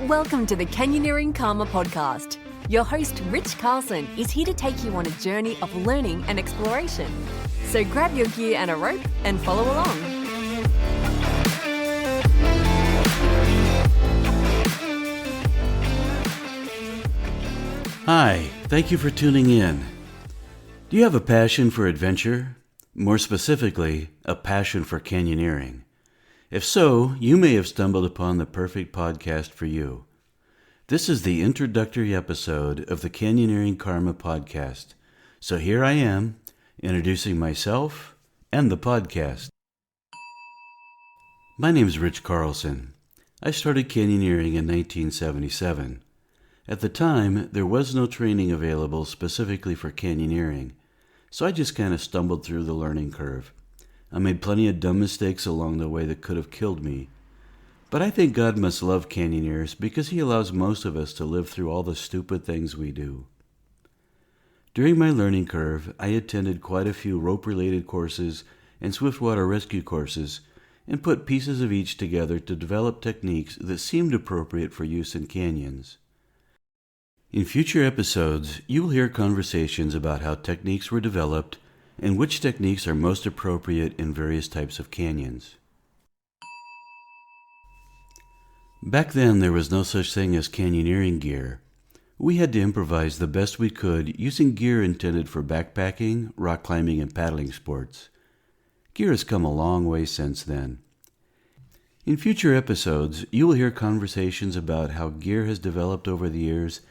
Welcome to the Canyoneering Karma podcast. Your host, Rich Carlson, is here to take you on a journey of learning and exploration. So grab your gear and a rope and follow along. Hi, thank you for tuning in. Do you have a passion for adventure? More specifically, a passion for canyoneering? If so, you may have stumbled upon the perfect podcast for you. This is the introductory episode of the Canyoneering Karma podcast. So here I am, introducing myself and the podcast. My name is Rich Carlson. I started canyoneering in 1977. At the time, there was no training available specifically for canyoneering, so I just kind of stumbled through the learning curve. I made plenty of dumb mistakes along the way that could have killed me. But I think God must love canyoneers because He allows most of us to live through all the stupid things we do. During my learning curve, I attended quite a few rope-related courses and swiftwater rescue courses and put pieces of each together to develop techniques that seemed appropriate for use in canyons. In future episodes, you will hear conversations about how techniques were developed and which techniques are most appropriate in various types of canyons. Back then, there was no such thing as canyoneering gear. We had to improvise the best we could using gear intended for backpacking, rock climbing, and paddling sports. Gear has come a long way since then. In future episodes, you will hear conversations about how gear has developed over the years,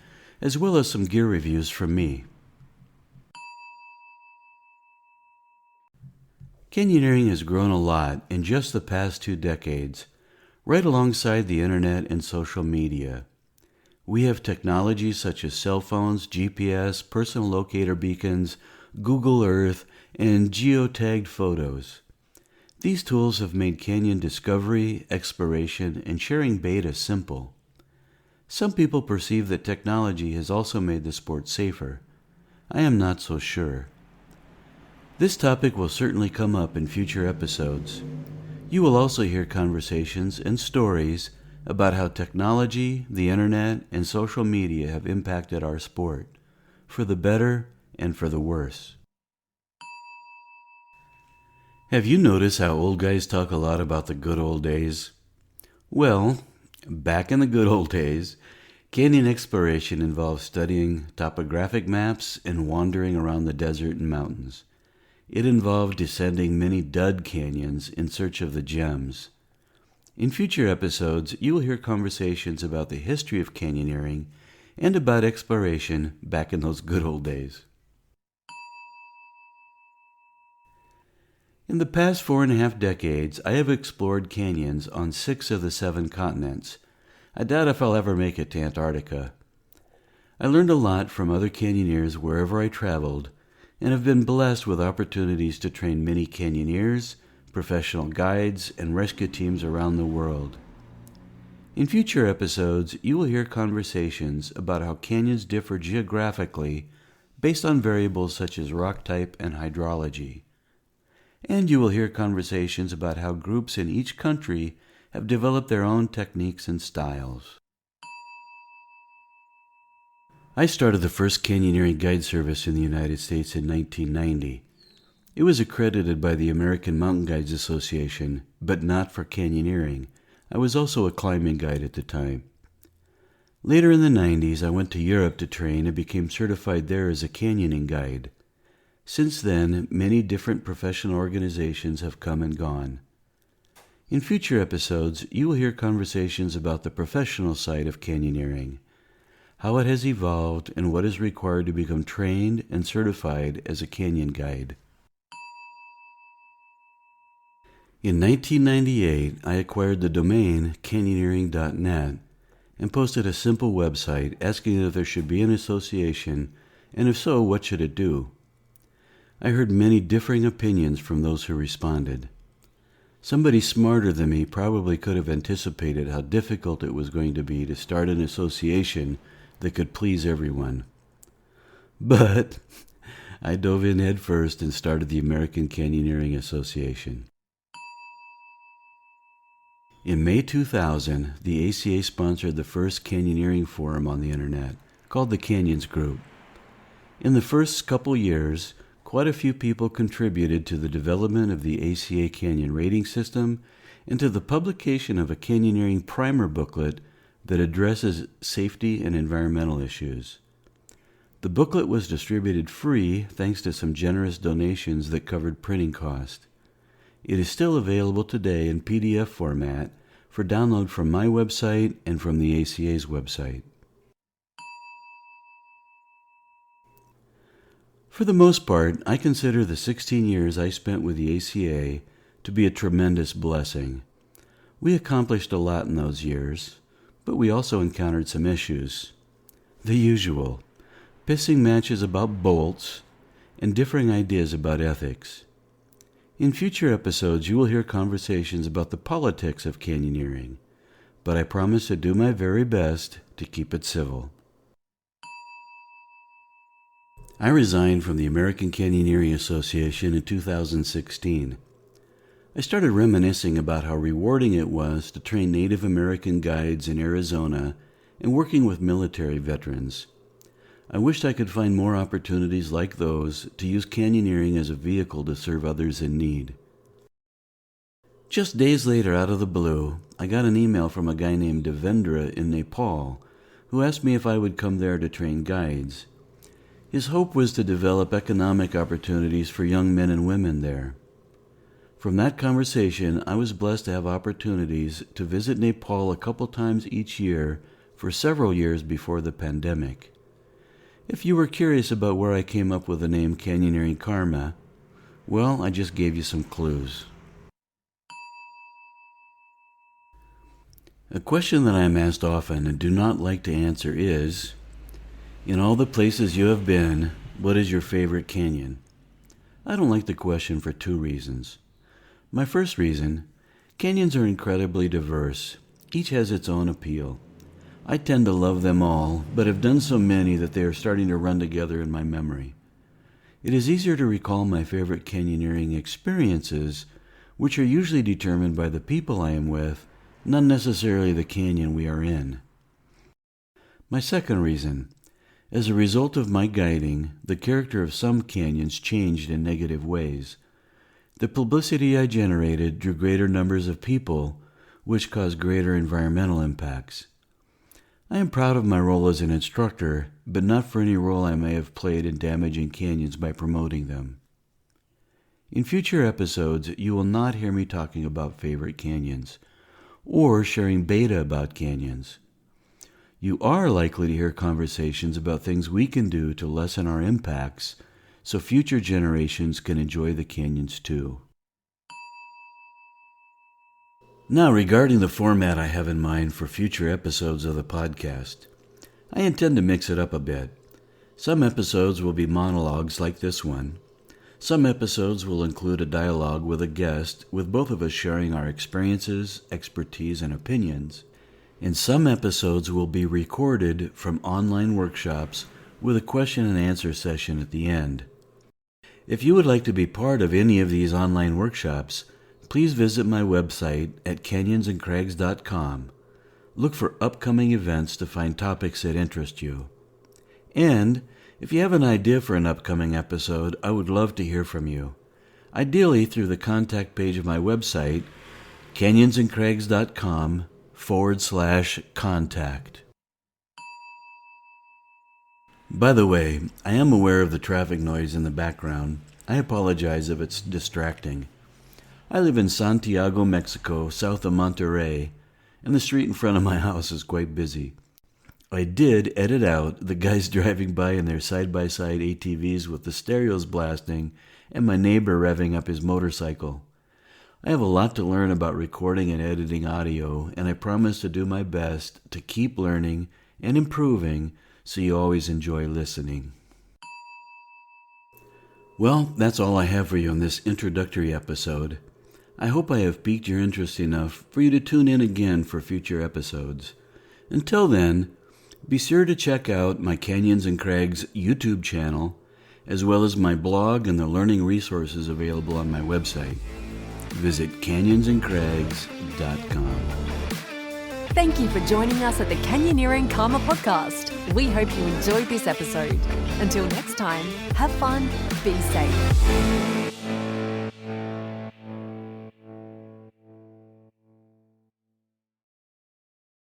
as well as some gear reviews from me. Canyoneering has grown a lot in just the past 2 decades, right alongside the internet and social media. We have technologies such as cell phones, GPS, personal locator beacons, Google Earth, and geotagged photos. These tools have made canyon discovery, exploration, and sharing data simple. Some people perceive that technology has also made the sport safer. I am not so sure. This topic will certainly come up in future episodes. You will also hear conversations and stories about how technology, the internet, and social media have impacted our sport, for the better and for the worse. Have you noticed how old guys talk a lot about the good old days? Well, back in the good old days, canyon exploration involved studying topographic maps and wandering around the desert and mountains. It involved descending many dud canyons in search of the gems. In future episodes, you will hear conversations about the history of canyoneering and about exploration back in those good old days. In the past 4.5 decades, I have explored canyons on 6 of the 7 continents. I doubt if I'll ever make it to Antarctica. I learned a lot from other canyoneers wherever I traveled, and have been blessed with opportunities to train many canyoneers, professional guides, and rescue teams around the world. In future episodes, you will hear conversations about how canyons differ geographically based on variables such as rock type and hydrology. And you will hear conversations about how groups in each country have developed their own techniques and styles. I started the first canyoneering guide service in the United States in 1990. It was accredited by the American Mountain Guides Association, but not for canyoneering. I was also a climbing guide at the time. Later in the 90s, I went to Europe to train and became certified there as a canyoning guide. Since then, many different professional organizations have come and gone. In future episodes, you will hear conversations about the professional side of canyoneering, how it has evolved, and what is required to become trained and certified as a canyon guide. In 1998, I acquired the domain canyoneering.net and posted a simple website asking if there should be an association, and if so, what should it do. I heard many differing opinions from those who responded. Somebody smarter than me probably could have anticipated how difficult it was going to be to start an association that could please everyone. But I dove in head first and started the American Canyoneering Association. In May 2000, the ACA sponsored the first canyoneering forum on the internet, called the Canyons Group. In the first couple years, quite a few people contributed to the development of the ACA Canyon rating system and to the publication of a canyoneering primer booklet that addresses safety and environmental issues. The booklet was distributed free thanks to some generous donations that covered printing cost. It is still available today in PDF format for download from my website and from the ACA's website. For the most part, I consider the 16 years I spent with the ACA to be a tremendous blessing. We accomplished a lot in those years, but we also encountered some issues. The usual: pissing matches about bolts and differing ideas about ethics. In future episodes, you will hear conversations about the politics of canyoneering, but I promise to do my very best to keep it civil. I resigned from the American Canyoneering Association in 2016. I started reminiscing about how rewarding it was to train Native American guides in Arizona and working with military veterans. I wished I could find more opportunities like those to use canyoneering as a vehicle to serve others in need. Just days later, out of the blue, I got an email from a guy named Devendra in Nepal who asked me if I would come there to train guides. His hope was to develop economic opportunities for young men and women there. From that conversation, I was blessed to have opportunities to visit Nepal a couple times each year for several years before the pandemic. If you were curious about where I came up with the name Canyoneering Karma, well, I just gave you some clues. A question that I am asked often and do not like to answer is, in all the places you have been, what is your favorite canyon? I don't like the question for two reasons. My first reason, canyons are incredibly diverse. Each has its own appeal. I tend to love them all, but have done so many that they are starting to run together in my memory. It is easier to recall my favorite canyoneering experiences, which are usually determined by the people I am with, not necessarily the canyon we are in. My second reason, as a result of my guiding, the character of some canyons changed in negative ways. The publicity I generated drew greater numbers of people, which caused greater environmental impacts. I am proud of my role as an instructor, but not for any role I may have played in damaging canyons by promoting them. In future episodes, you will not hear me talking about favorite canyons, or sharing beta about canyons. You are likely to hear conversations about things we can do to lessen our impacts, so future generations can enjoy the canyons too. Now, regarding the format I have in mind for future episodes of the podcast, I intend to mix it up a bit. Some episodes will be monologues like this one. Some episodes will include a dialogue with a guest, with both of us sharing our experiences, expertise, and opinions. And some episodes will be recorded from online workshops with a question and answer session at the end. If you would like to be part of any of these online workshops, please visit my website at canyonsandcrags.com. Look for upcoming events to find topics that interest you. And if you have an idea for an upcoming episode, I would love to hear from you. Ideally through the contact page of my website, canyonsandcrags.com/contact. By the way, I am aware of the traffic noise in the background. I apologize if it's distracting. I live in Santiago, Mexico, south of Monterrey, and the street in front of my house is quite busy. I did edit out the guys driving by in their side-by-side ATVs with the stereos blasting and my neighbor revving up his motorcycle. I have a lot to learn about recording and editing audio, and I promise to do my best to keep learning and improving so you always enjoy listening. Well, that's all I have for you in this introductory episode. I hope I have piqued your interest enough for you to tune in again for future episodes. Until then, be sure to check out my Canyons and Crags YouTube channel, as well as my blog and the learning resources available on my website. visit canyonsandcrags.com. Thank you for joining us at the Canyoneering Karma podcast. We hope you enjoyed this episode. Until next time, have fun, be safe.